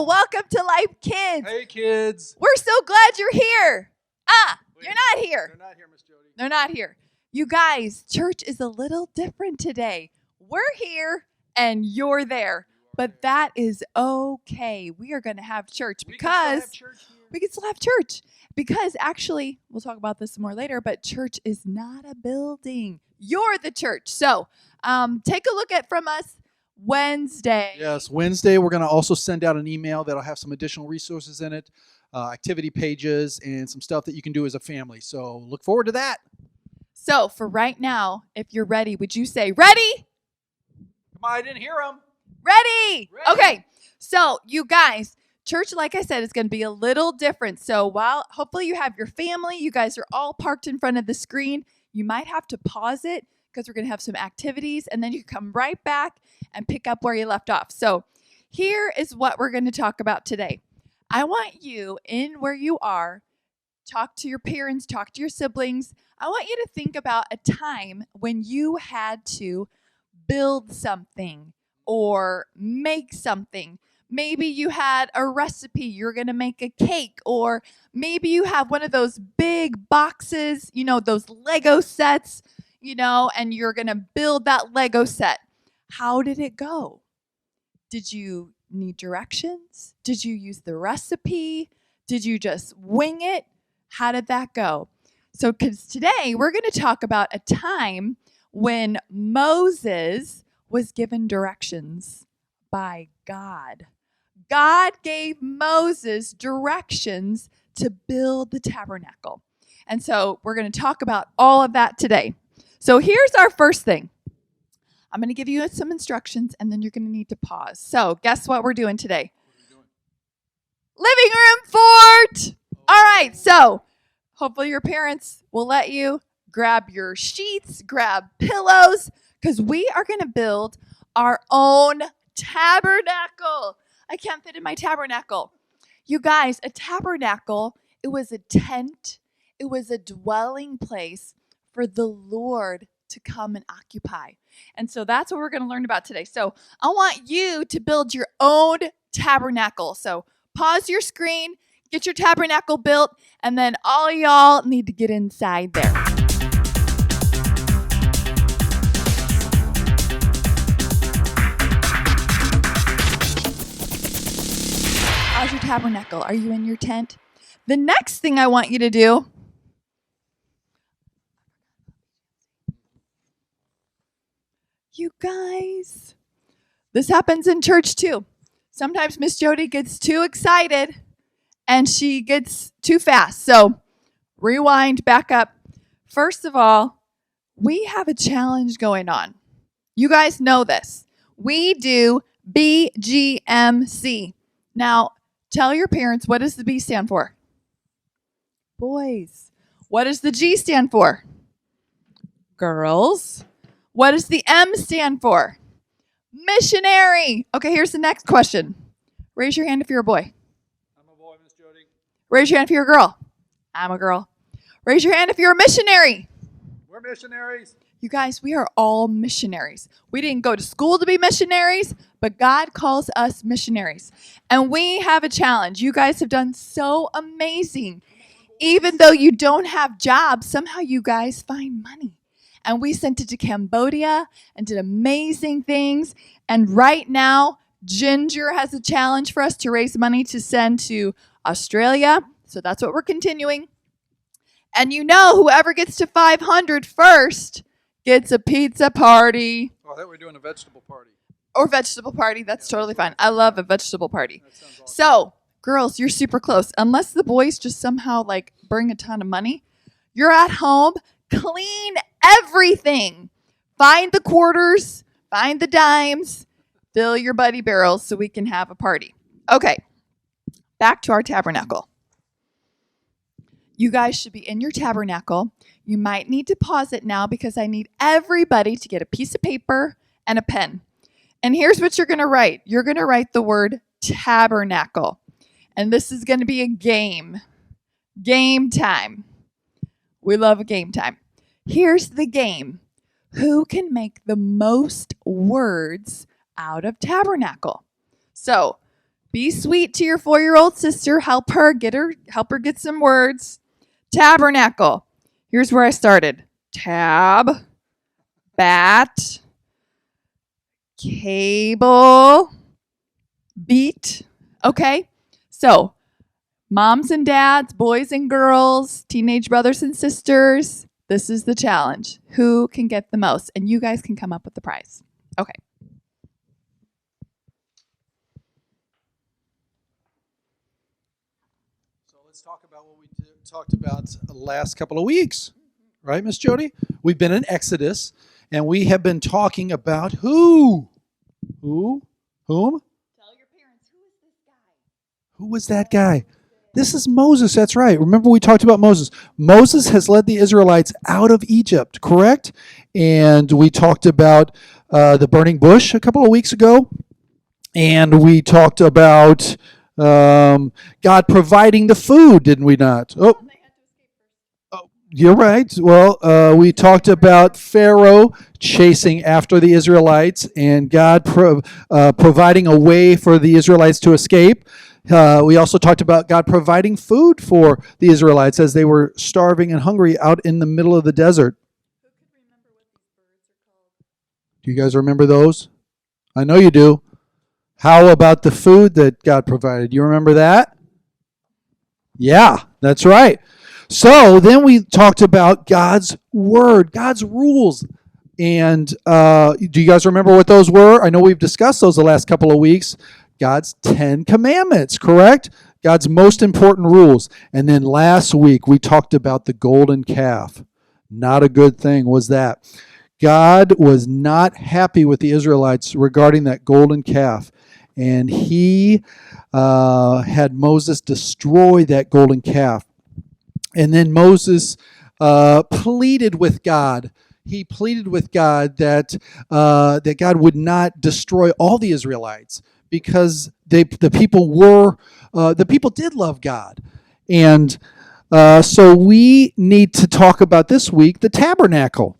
welcome to Life Kids. Hey, kids. We're so glad you're here. You're not here. They're not here, Miss Jody. They're not here. You guys, church is a little different today. We're here and you're there. But that is okay. We are going to have church because we can still have church. Because actually, we'll talk about this more later, but church is not a building. You're the church. So take a look at from us Wednesday. Yes, Wednesday we're going to also send out an email that'll have some additional resources in it, activity pages, and some stuff that you can do as a family. So look forward to that. So for right now, if you're ready, would you say ready? Come on, I didn't hear them. Ready. Okay. So you guys, church, like I said, is going to be a little different. So while hopefully you have your family, you guys are all parked in front of the screen. You might have to pause it because we're going to have some activities, and then you come right back and pick up where you left off. So here is what we're going to talk about today. I want you, in where you are, talk to your parents, talk to your siblings. I want you to think about a time when you had to build something or make something. Maybe you had a recipe, you're going to make a cake, or maybe you have one of those big boxes, those Lego sets, and you're going to build that Lego set. How did it go? Did you need directions? Did you use the recipe? Did you just wing it? How did that go? So, because today we're going to talk about a time when Moses was given directions by God. God gave Moses directions to build the tabernacle. And so we're going to talk about all of that today. So here's our first thing. I'm going to give you some instructions, and then you're going to need to pause. So guess what we're doing today? Living room fort. All right. So hopefully your parents will let you grab your sheets, grab pillows, because we are going to build our own tabernacle. I can't fit in my tabernacle. You guys, a tabernacle, it was a tent. It was a dwelling place for the Lord to come and occupy. And so that's what we're going to learn about today. So I want you to build your own tabernacle. So pause your screen, get your tabernacle built, and then all y'all need to get inside there. How's your tabernacle? Are you in your tent? The next thing I want you to do, you guys, this happens in church too. Sometimes Miss Jody gets too excited and she gets too fast. So rewind, back up. First of all, we have a challenge going on. You guys know this. We do BGMC. Now, tell your parents, what does the B stand for? Boys. What does the G stand for? Girls. What does the M stand for? Missionary. Okay, here's the next question. Raise your hand if you're a boy. I'm a boy, Miss Jody. Raise your hand if you're a girl. I'm a girl. Raise your hand if you're a missionary. We're missionaries. You guys, we are all missionaries. We didn't go to school to be missionaries, but God calls us missionaries. And we have a challenge. You guys have done so amazing. Even though you don't have jobs, somehow you guys find money. And we sent it to Cambodia and did amazing things. And right now, Ginger has a challenge for us to raise money to send to Australia. So that's what we're continuing. And whoever gets to 500 first gets a pizza party. Oh, I thought we were doing a vegetable party. Or vegetable party. That's totally fine. I love a vegetable party. That sounds awesome. So, girls, you're super close. Unless the boys just somehow bring a ton of money, you're at home. Clean everything. Find the quarters, find the dimes, fill your buddy barrels so we can have a party. Okay, back to our tabernacle. You guys should be in your tabernacle. You might need to pause it now because I need everybody to get a piece of paper and a pen. And here's what you're going to write. You're going to write the word tabernacle. And this is going to be a game. Game time. We love a game time. Here's the game. Who can make the most words out of tabernacle? So Be sweet to your 4-year-old sister. Help her get some words. Tabernacle. Here's where I started. Tab, bat, cable, beat. Okay. So, moms and dads, boys and girls, teenage brothers and sisters, this is the challenge. Who can get the most? And you guys can come up with the prize. Okay. So let's talk about what we talked about the last couple of weeks. Right, Miss Jody? We've been in Exodus, and we have been talking about who? Whom? Tell your parents, who is this guy? Who was that guy? This is Moses, that's right. Remember we talked about Moses. Moses has led the Israelites out of Egypt, correct? And we talked about the burning bush a couple of weeks ago. And we talked about God providing the food, didn't we not? Oh, you're right. Well, we talked about Pharaoh chasing after the Israelites and God providing a way for the Israelites to escape. We also talked about God providing food for the Israelites as they were starving and hungry out in the middle of the desert. Do you guys remember those? I know you do. How about the food that God provided? You remember that? Yeah, that's right. So then we talked about God's word, God's rules. And do you guys remember what those were? I know we've discussed those the last couple of weeks. God's 10 commandments, correct? God's most important rules. And then last week we talked about the golden calf. Not a good thing, was that? God was not happy with the Israelites regarding that golden calf. And he had Moses destroy that golden calf. And then Moses pleaded with God. He pleaded with God that God would not destroy all the Israelites because the people did love God. And so we need to talk about this week the tabernacle.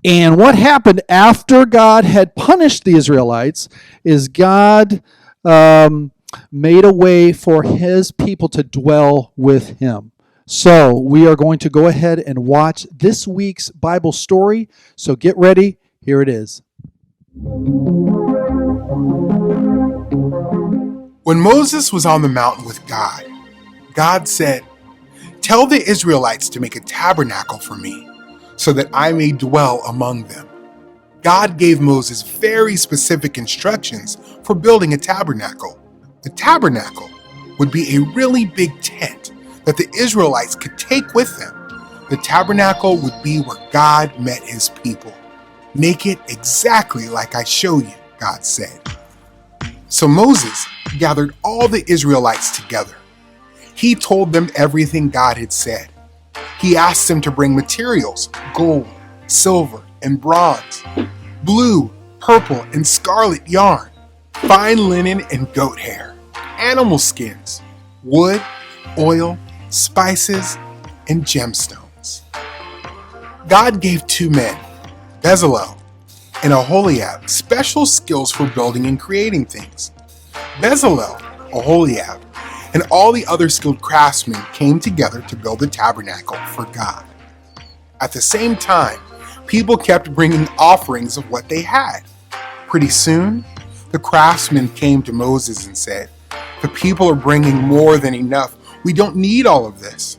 And what happened after God had punished the Israelites is God made a way for his people to dwell with him. So we are going to go ahead and watch this week's Bible story. So get ready. Here it is. When Moses was on the mountain with God, God said, "Tell the Israelites to make a tabernacle for me, so that I may dwell among them." God gave Moses very specific instructions for building a tabernacle. The tabernacle would be a really big tent that the Israelites could take with them. The tabernacle would be where God met his people. "Make it exactly like I show you," God said. So Moses gathered all the Israelites together. He told them everything God had said. He asked them to bring materials: gold, silver, and bronze, blue, purple, and scarlet yarn, fine linen and goat hair, animal skins, wood, oil, spices, and gemstones. God gave 2 men, Bezalel and Aholiab, special skills for building and creating things. Bezalel, Aholiab, and all the other skilled craftsmen came together to build the tabernacle for God. At the same time, people kept bringing offerings of what they had. Pretty soon, the craftsmen came to Moses and said, "The people are bringing more than enough. We don't need all of this."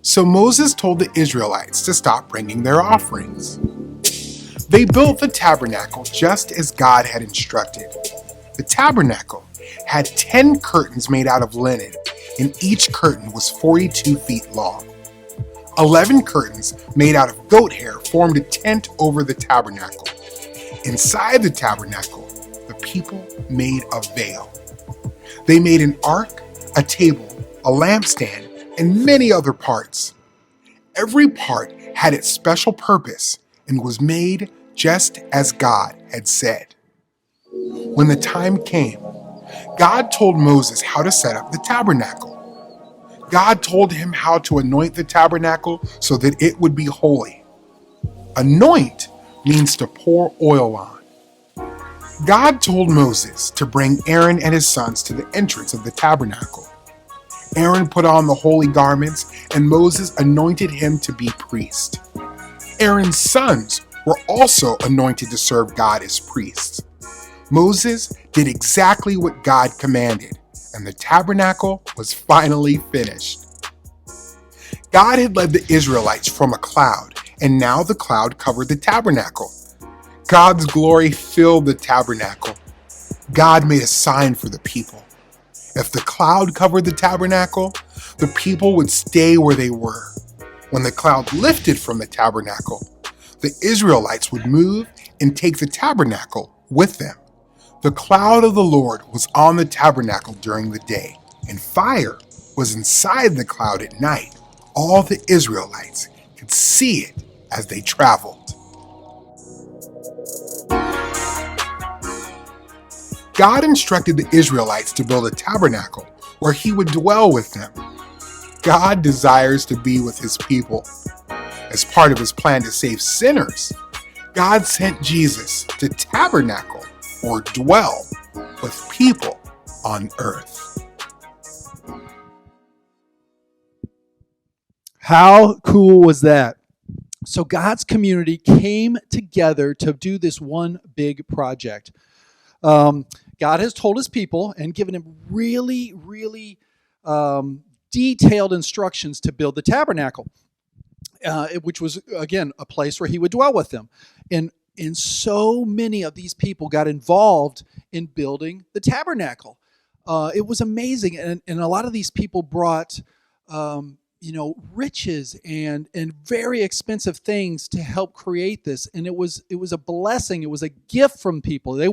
So Moses told the Israelites to stop bringing their offerings. They built the tabernacle just as God had instructed. The tabernacle had 10 curtains made out of linen, and each curtain was 42 feet long. 11 curtains made out of goat hair formed a tent over the tabernacle. Inside the tabernacle, the people made a veil. They made an ark, a table, a lampstand, and many other parts. Every part had its special purpose and was made just as God had said. When the time came, God told Moses how to set up the tabernacle. God told him how to anoint the tabernacle so that it would be holy. Anoint means to pour oil on. God told Moses to bring Aaron and his sons to the entrance of the tabernacle. Aaron put on the holy garments, and Moses anointed him to be priest. Aaron's sons were also anointed to serve God as priests. Moses did exactly what God commanded, and the tabernacle was finally finished. God had led the Israelites from a cloud, and now the cloud covered the tabernacle. God's glory filled the tabernacle. God made a sign for the people. If the cloud covered the tabernacle, the people would stay where they were. When the cloud lifted from the tabernacle, the Israelites would move and take the tabernacle with them. The cloud of the Lord was on the tabernacle during the day, and fire was inside the cloud at night. All the Israelites could see it as they traveled. God instructed the Israelites to build a tabernacle where he would dwell with them. God desires to be with his people. As part of his plan to save sinners, God sent Jesus to tabernacle or dwell with people on earth. How cool was that? So God's community came together to do this one big project. God has told his people and given him really, really detailed instructions to build the tabernacle, which was, again, a place where he would dwell with them. And so many of these people got involved in building the tabernacle. It was amazing. And a lot of these people brought riches and very expensive things to help create this. And it was a blessing. It was a gift from people. They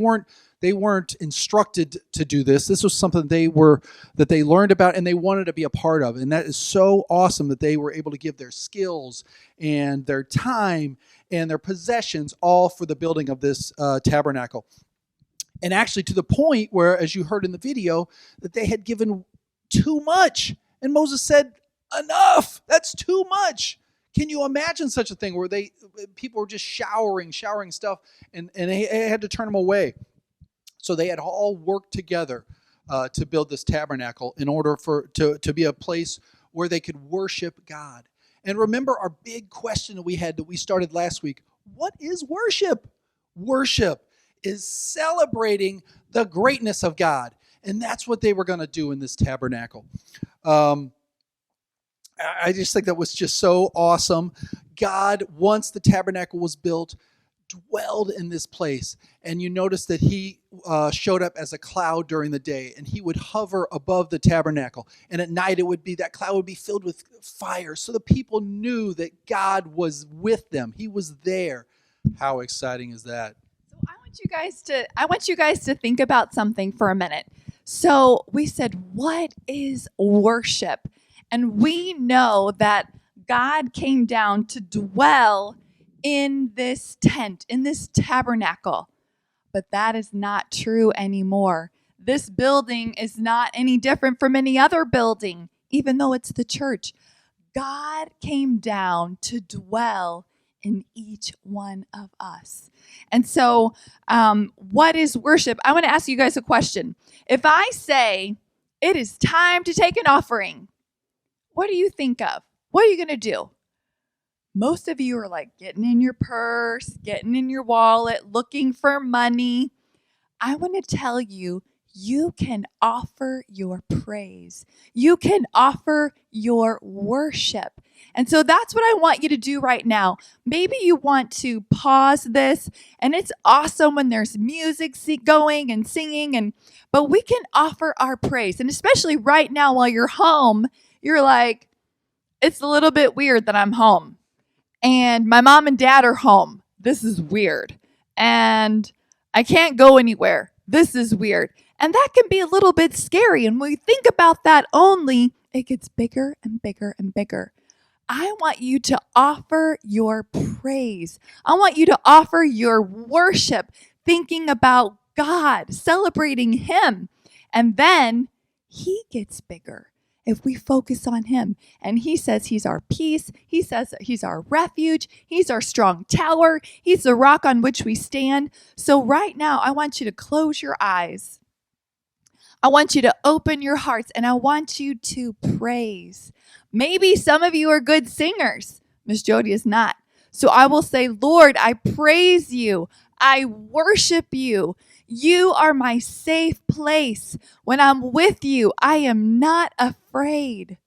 weren't instructed to do this. This was something that they learned about and they wanted to be a part of. And that is so awesome that they were able to give their skills and their time and their possessions all for the building of this tabernacle. And actually to the point where, as you heard in the video, that they had given too much. And Moses said, enough, that's too much. Can you imagine such a thing where people were just showering stuff and they had to turn them away? So they had all worked together to build this tabernacle in order to be a place where they could worship God. And remember our big question that we started last week. What is worship? Worship is celebrating the greatness of God. And that's what they were going to do in this tabernacle. I just think that was just so awesome. God, once the tabernacle was built, dwelled in this place. And you notice that he showed up as a cloud during the day, and he would hover above the tabernacle. And at night, that cloud would be filled with fire. So the people knew that God was with them. He was there. How exciting is that? So I want you guys to think about something for a minute. So we said, what is worship? And we know that God came down to dwell in this tent, in this tabernacle. But that is not true anymore. This building is not any different from any other building, even though it's the church. God came down to dwell in each one of us. And so, what is worship? I want to ask you guys a question. If I say, it is time to take an offering, what do you think of? What are you going to do? Most of you are like getting in your purse, getting in your wallet, looking for money. I want to tell you, you can offer your praise. You can offer your worship. And so that's what I want you to do right now. Maybe you want to pause this, and it's awesome when there's music going and singing, but we can offer our praise. And especially right now while you're home, you're like, it's a little bit weird that I'm home. And my mom and dad are home. This is weird. And I can't go anywhere. This is weird. And that can be a little bit scary. And when we think about that only, it gets bigger and bigger and bigger. I want you to offer your praise. I want you to offer your worship, thinking about God, celebrating Him. And then He gets bigger. if we focus on him. And he says he's our peace. He says that he's our refuge. He's our strong tower. He's the rock on which we stand. So right now, I want you to close your eyes. I want you to open your hearts, and I want you to praise. Maybe some of you are good singers. Miss Jody is not. So I will say, Lord, I praise you. I worship you. You are my safe place. When I'm with you, I am not afraid.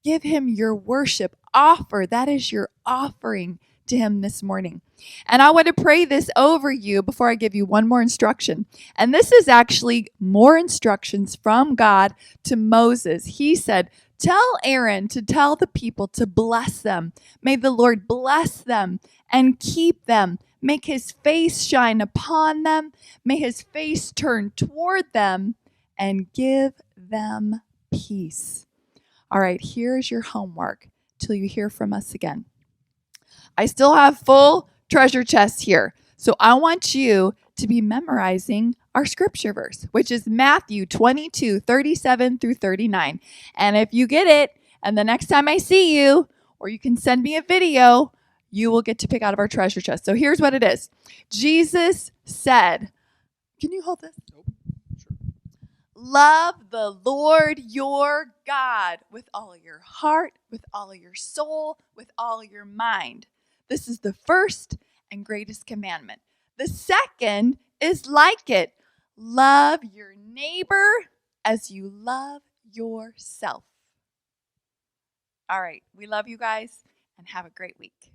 Give him your worship. Offer. That is your offering to him this morning. And I want to pray this over you before I give you one more instruction. And this is actually more instructions from God to Moses. He said, tell Aaron to tell the people to bless them. May the Lord bless them and keep them. Make his face shine upon them. May his face turn toward them and give them peace. All right, here's your homework till you hear from us again. I still have full treasure chests here. So I want you to be memorizing our scripture verse, which is Matthew 22:37-39. And if you get it, and the next time I see you, or you can send me a video, you will get to pick out of our treasure chest. So here's what it is. Jesus said, can you hold this? Nope. Sure. Love the Lord your God with all your heart, with all your soul, with all your mind. This is the first and greatest commandment. The second is like it. Love your neighbor as you love yourself. All right. We love you guys and have a great week.